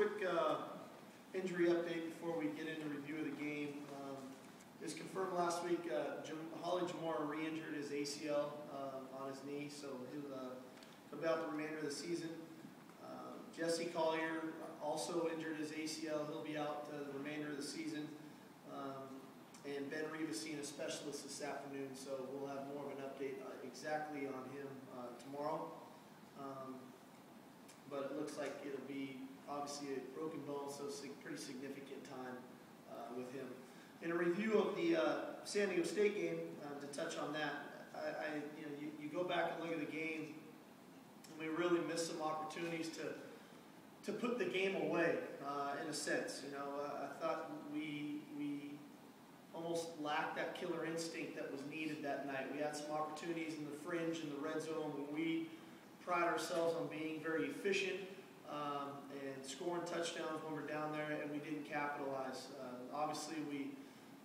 quick injury update before we get into review of the game. It was confirmed last week, Holly Jamora re-injured his ACL on his knee, so he'll be out the remainder of the season. Jesse Collier also injured his ACL. He'll be out the remainder of the season. And Ben Reeves seen a specialist this afternoon, so we'll have more of an update exactly on him tomorrow. But it looks like it'll be obviously a broken bone, so pretty significant time with him. In a review of the San Diego State game, to touch on that, you go back and look at the game, and we really missed some opportunities to put the game away, in a sense. I thought we almost lacked that killer instinct that was needed that night. We had some opportunities in the fringe and the red zone when we pride ourselves on being very efficient and scoring touchdowns when we're down there, and we didn't capitalize. Obviously, we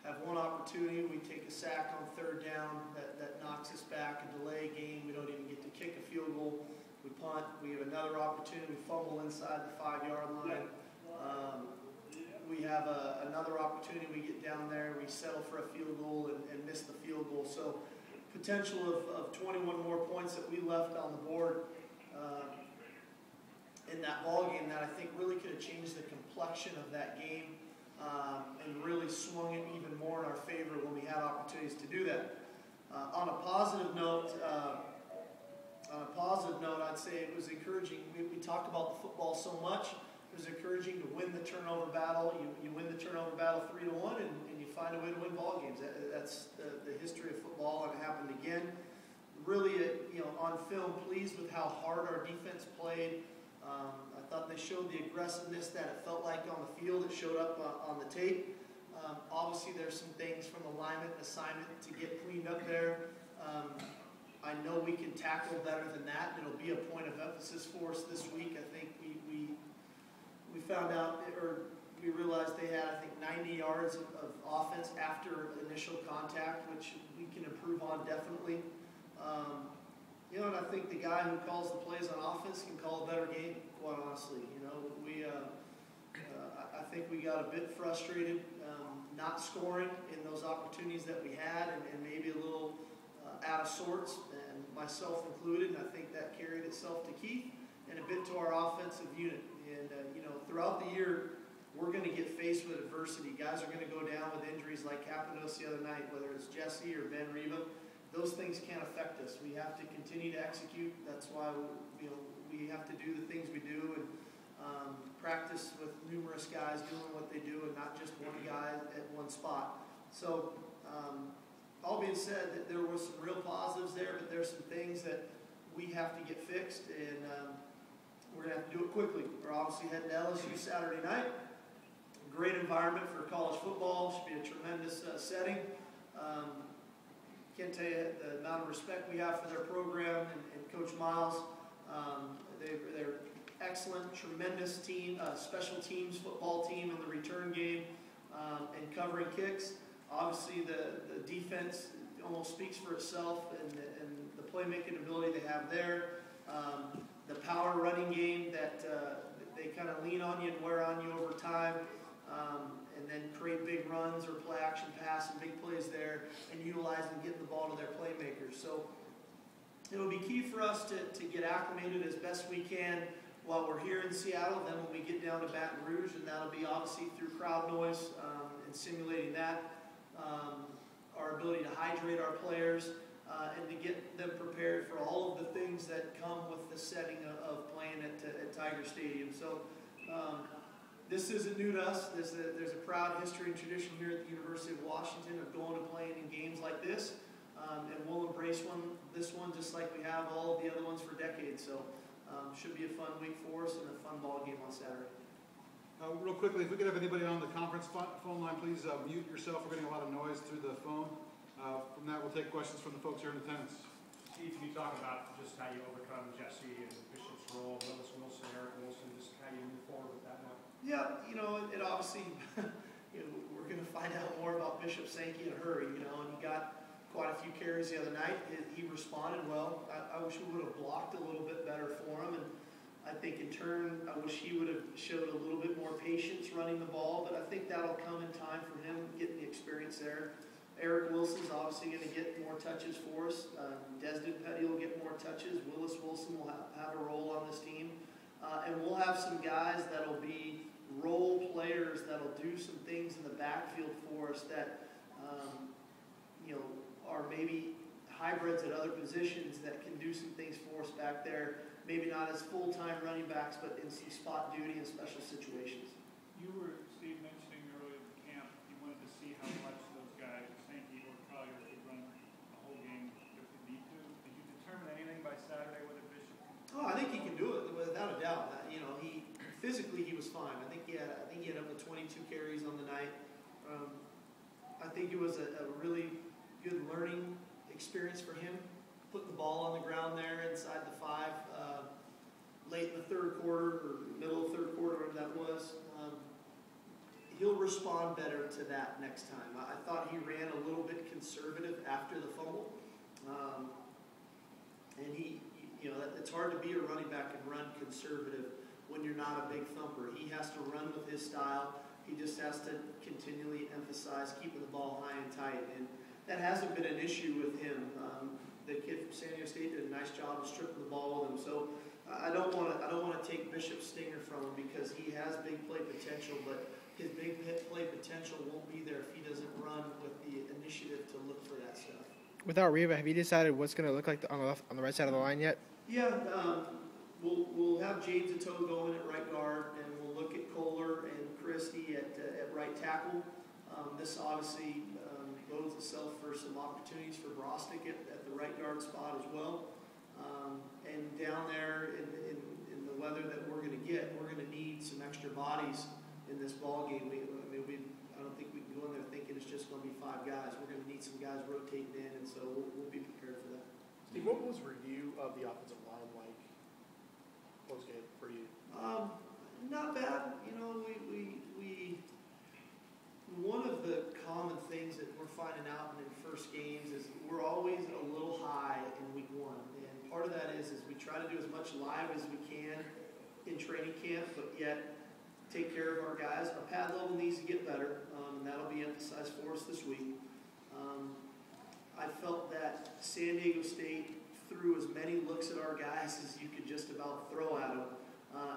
have one opportunity. We take a sack on third down that knocks us back, a delay game. We don't even get to kick a field goal. We punt. We have another opportunity. We fumble inside the 5-yard line. We have another opportunity. We get down there. We settle for a field goal and miss the field goal. So potential of 21 more points that we left on the board in that ball game that I think really could have changed the complexion of that game and really swung it even more in our favor when we had opportunities to do that. On a positive note, I'd say it was encouraging. We talked about the football so much. It was encouraging to win the turnover battle. You win the turnover battle 3-1, and you find a way to win ball games. That's the history of football, and it happened again. Really, on film, pleased with how hard our defense played. I thought they showed the aggressiveness that it felt like on the field. It showed up on the tape. Obviously, there's some things from alignment and assignment to get cleaned up there. I know we can tackle better than that. It'll be a point of emphasis for us this week. I think we found out, or we realized they had, I think, 90 yards of offense after initial contact, which we can improve on definitely. And I think the guy who calls the plays on offense can call a better game, quite honestly. I think we got a bit frustrated not scoring in those opportunities that we had, and maybe a little out of sorts, and myself included. And I think that carried itself to Keith and a bit to our offensive unit. And throughout the year, we're going to get faced with adversity. Guys are going to go down with injuries like happened to us the other night, whether it's Jesse or Ben Reba. Those things can't affect us. We have to continue to execute. That's why we have to do the things we do and practice with numerous guys doing what they do and not just one guy at one spot. So all being said, that there were some real positives there, but there's some things that we have to get fixed, and we're going to have to do it quickly. We're obviously heading to LSU Saturday night. Great environment for college football. Should be a tremendous setting. Can't tell you the amount of respect we have for their program and Coach Miles. They're excellent, tremendous team, special teams football team in the return game and covering kicks. Obviously, the defense almost speaks for itself, and the playmaking ability they have there. The power running game that they kind of lean on you and wear on you over time. And then create big runs or play action pass and big plays there, and utilize and get the ball to their playmakers. So it will be key for us to get acclimated as best we can while we're here in Seattle. Then when we get down to Baton Rouge, and that'll be obviously through crowd noise and simulating that, our ability to hydrate our players and to get them prepared for all of the things that come with the setting of playing at Tiger Stadium. So this isn't new to us. There's a proud history and tradition here at the University of Washington of going and playing in games like this, and we'll embrace this one just like we have all of the other ones for decades. So should be a fun week for us and a fun ball game on Saturday. Real quickly, if we could have anybody on the conference phone line, please mute yourself. We're getting a lot of noise through the phone. From that, we'll take questions from the folks here in attendance. Steve, can you talk about just how you overcome Jesse and Bishop's role, Willis Wilson, Eric Wilson, just how you move forward with that now? Yeah, it obviously, we're going to find out more about Bishop Sankey in a hurry, and he got quite a few carries the other night. He responded well. I wish we would have blocked a little bit better for him, and I think in turn, I wish he would have showed a little bit more patience running the ball, but I think that'll come in time for him getting the experience there. Eric Wilson's obviously going to get more touches for us. Desmond Petty will get more touches. Willis Wilson will have a role on this team. And we'll have some guys that'll be role players that'll do some things in the backfield for us that, are maybe hybrids at other positions that can do some things for us back there. Maybe not as full-time running backs, but in some spot duty and special situations. You were, Steve, mentioning earlier in the camp, you wanted to see how much those guys, Sankey or Collier, could run the whole game if they need to. Did you determine anything by Saturday whether Bishop can? Oh, I think he can do it without a doubt. He physically he was fine. I think he had up to 22 carries on the night. I think it was a really good learning experience for him, putting the ball on the ground there inside the 5, late in the third quarter or middle of third quarter, whatever that was. He'll respond better to that next time. I thought he ran a little bit conservative after the fumble, and it's hard to be a running back and run conservative when you're not a big thumper. He has to run with his style. He just has to continually emphasize keeping the ball high and tight, and that hasn't been an issue with him. The kid from San Diego State did a nice job of stripping the ball with him. So I don't want to take Bishop's stinger from him because he has big play potential, but his big play potential won't be there if he doesn't run with the initiative to look for that stuff. Without Reva, have you decided what's going to look like on the right side of the line yet? Yeah, we'll have James Atoe going at right guard, and we'll look at Kohler and Christie at right tackle. This obviously bodes itself for some opportunities for Brostick at the right guard spot as well. And down there in the weather that we're going to get, we're going to need some extra bodies in this ball game. I don't think we can go in there thinking it's just going to be 5 guys. We're going to need some guys rotating in, and so we'll be prepared for that. Steve, what was review of the offensive line like post-game for you? Not bad. One of the common things that we're finding out in first games is we're always a little high in week 1. And part of that is we try to do as much live as we can in training camp, but yet take care of our guys. Our pad level needs to get better, and that'll be emphasized for us this week. I felt that San Diego State threw as many looks at our guys as you could just about throw at them.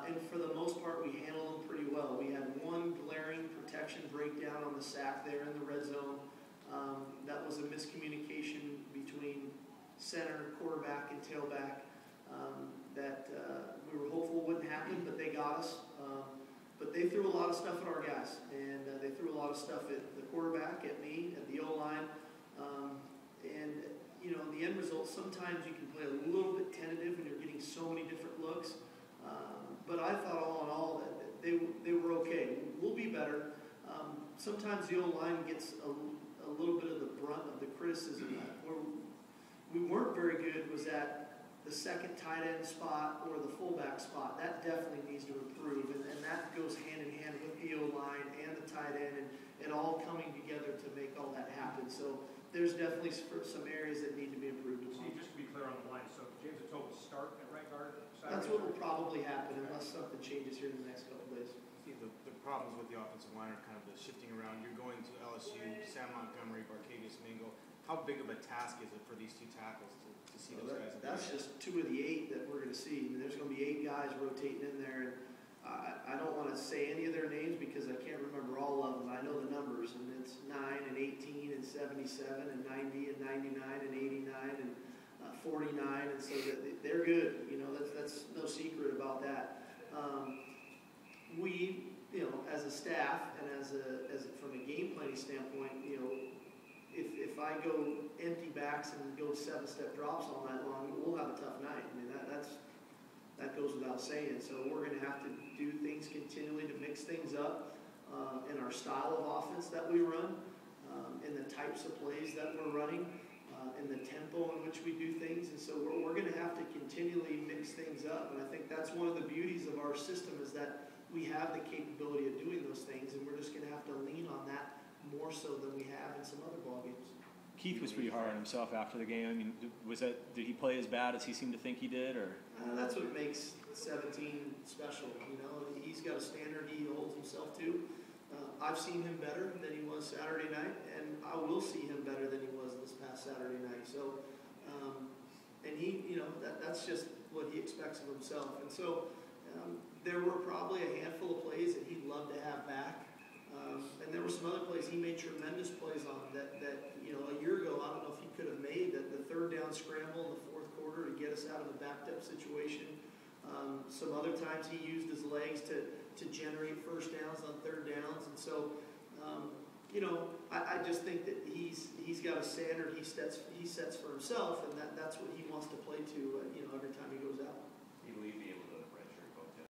And for the most part, we handled them pretty well. We had one glaring protection breakdown on the sack there in the red zone. That was a miscommunication between center, quarterback, and tailback that we were hopeful wouldn't happen, but they got us. But they threw a lot of stuff at our guys, and they threw a lot of stuff at the quarterback, at me, at the O-line. The end result, sometimes you can play a little bit tentative when you're getting so many different looks. But I thought all in all that they were okay. We'll be better. Sometimes the O-line gets a little bit of the brunt of the criticism. Where we weren't very good was at the second tight end spot or the fullback spot. That definitely needs to improve, and that goes hand in hand with the O-line and the tight end, and it all coming together to make all that happen. So there's definitely some areas that need to be improved upon. Steve, just to be clear on the line, so James Atoe will start at right guard Saturday? That's what will probably happen unless something changes here in the next couple of days. Steve, the problems with the offensive line are kind of the shifting around. You're going to LSU, Sam Montgomery, Barcavius Mingo. How big of a task is it for these 2 tackles to see those guys? That's just 2 of the 8 that we're going to see. There's going to be 8 guys rotating in there. And I don't want to say any of their names because I can't remember all of them. I know the numbers, and it's 9 and 18 and 77 and 90 and 99 and 89 and 49, and so they're good. That's no secret about that. We, as a staff and as from a game planning standpoint, if I go empty backs and go 7-step drops all night long, we'll have a tough night. I mean, that goes without saying. So we're going to have to do things continually to mix things up in our style of offense that we run, in the types of plays that we're running. In the tempo in which we do things, and so we're going to have to continually mix things up, and I think that's one of the beauties of our system is that we have the capability of doing those things, and we're just going to have to lean on that more so than we have in some other ball games. Keith was pretty hard on himself after the game. I mean, did he play as bad as he seemed to think he did, or? That's what makes 17 special. He's got a standard he holds himself to. I've seen him better than he was Saturday night, and I will see him better than he was this past Saturday night. So, and that's just what he expects of himself. And so, there were probably a handful of plays that he'd love to have back. And there were some other plays he made tremendous plays on that a year ago, I don't know if he could have made the third down scramble in the fourth quarter to get us out of a backed up situation. Some other times he used his legs to generate first downs on third downs. And so, I just think that he's got a standard he sets for himself, and that's what he wants to play to, every time he goes out. You believe the